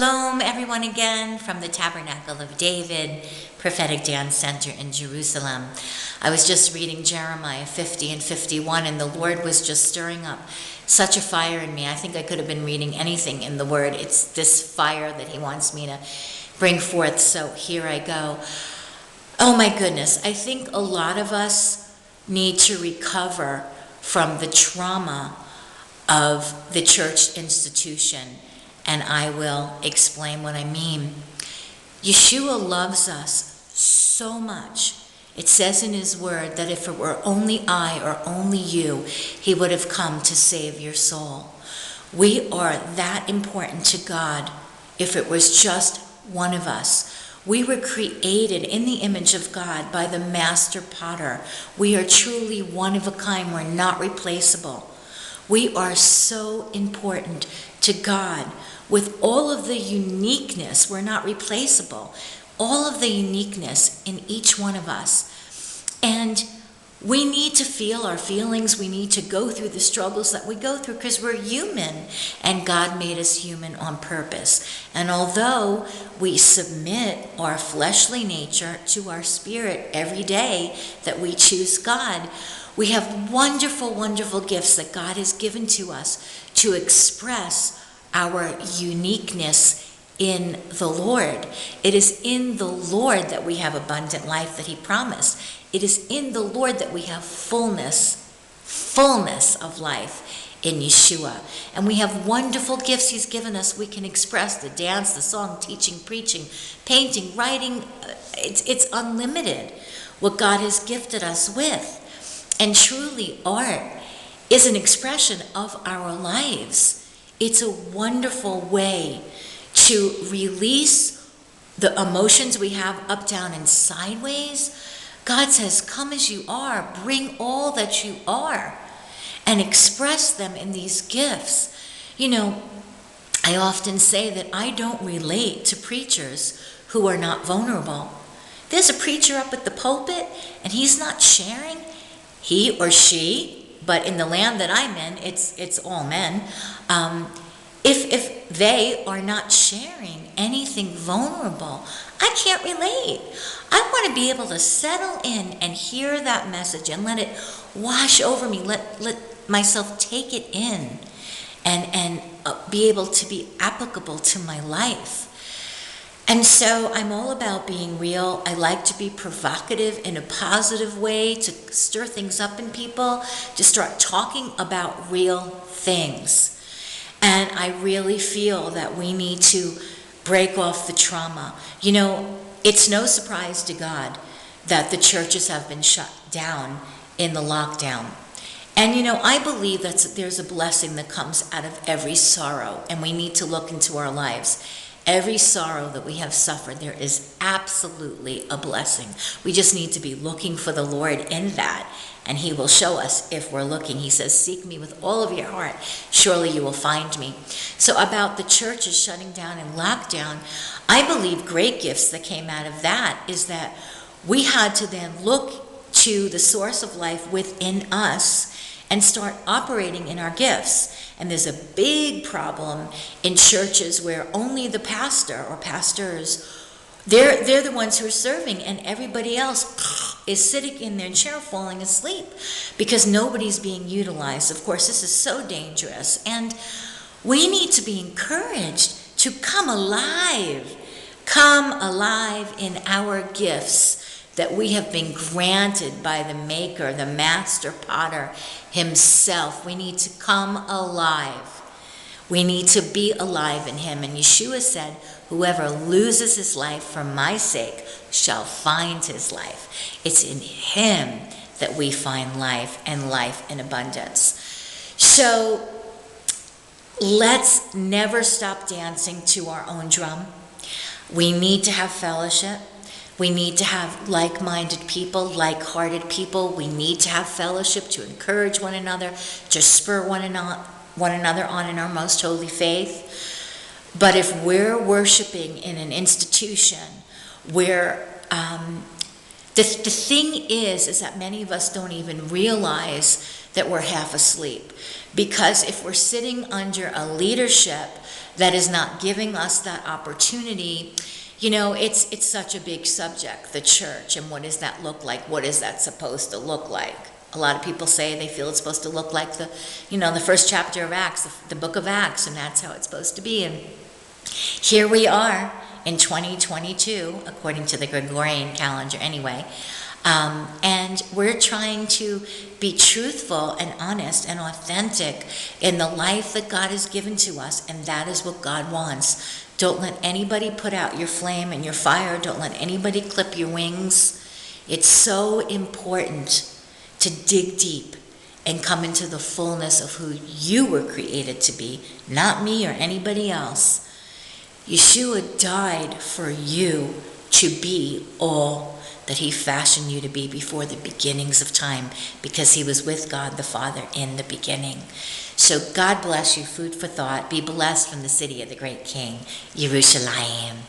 Shalom, everyone, again from the Tabernacle of David Prophetic Dance Center in Jerusalem. I was just reading Jeremiah 50 and 51, and the Lord was just stirring up such a fire in me. I think I could have been reading anything in the Word. It's this fire that He wants me to bring forth, so here I go. Oh my goodness, I think a lot of us need to recover from the trauma of the church institution. And I will explain what I mean. Yeshua loves us so much. It says in His word that if it were only I or only you, He would have come to save your soul. We are that important to God if it was just one of us. We were created in the image of God by the Master Potter. We are truly one of a kind. We're not replaceable. We are so important to God. With all of the uniqueness, we're not replaceable. All of the uniqueness in each one of us. And we need to feel our feelings. We need to go through the struggles that we go through because we're human. And God made us human on purpose. And although we submit our fleshly nature to our spirit every day that we choose God, we have wonderful, wonderful gifts that God has given to us to express our uniqueness in the Lord. It is in the Lord that we have abundant life that He promised. It is in the Lord that we have fullness of life in Yeshua. And we have wonderful gifts He's given us. We can express the dance, the song, teaching, preaching, painting, writing. It's unlimited what God has gifted us with. And truly, art is an expression of our lives. It's a wonderful way to release the emotions we have up, down, and sideways. God says, come as you are, bring all that you are, and express them in these gifts. You know, I often say that I don't relate to preachers who are not vulnerable. There's a preacher up at the pulpit, and he's not sharing. He or she, but in the land that I'm in, it's all men. If they are not sharing anything vulnerable, I can't relate. I want to be able to settle in and hear that message and let it wash over me. Let myself take it in and be able to be applicable to my life. And so I'm all about being real. I like to be provocative in a positive way, to stir things up in people, to start talking about real things. And I really feel that we need to break off the trauma. You know, it's no surprise to God that the churches have been shut down in the lockdown. And you know, I believe that there's a blessing that comes out of every sorrow, and we need to look into our lives. Every sorrow that we have suffered, there is absolutely a blessing. We just need to be looking for the Lord in that, and He will show us if we're looking. He says, seek me with all of your heart. Surely you will find me. So about the churches shutting down and lockdown, I believe great gifts that came out of that is that we had to then look to the source of life within us and start operating in our gifts. And there's a big problem in churches where only the pastor or pastors, they're the ones who are serving, and everybody else is sitting in their chair falling asleep because nobody's being utilized. Of course, this is so dangerous. And we need to be encouraged to come alive in our gifts that we have been granted by the Maker, the Master Potter Himself. We need to come alive. We need to be alive in Him. And Yeshua said, whoever loses his life for my sake shall find his life. It's in Him that we find life, and life in abundance. So let's never stop dancing to our own drum. We need to have fellowship. We need to have like-minded people, like-hearted people. We need to have fellowship to encourage one another, to spur one another on in our most holy faith. But if we're worshiping in an institution where The thing is that many of us don't even realize that we're half asleep. Because if we're sitting under a leadership that is not giving us that opportunity, you know, it's such a big subject, the church, and what does that look like? What is that supposed to look like? A lot of people say they feel it's supposed to look like the first chapter of Acts, the book of Acts, and that's how it's supposed to be. And here we are in 2022, according to the Gregorian calendar anyway, and we're trying to be truthful and honest and authentic in the life that God has given to us, and that is what God wants. Don't let anybody put out your flame and your fire. Don't let anybody clip your wings. It's so important to dig deep and come into the fullness of who you were created to be, not me or anybody else. Yeshua died for you to be all that he fashioned you to be before the beginnings of time, because he was with God the Father in the beginning. So God bless you, food for thought. Be blessed from the city of the great King, Yerushalayim.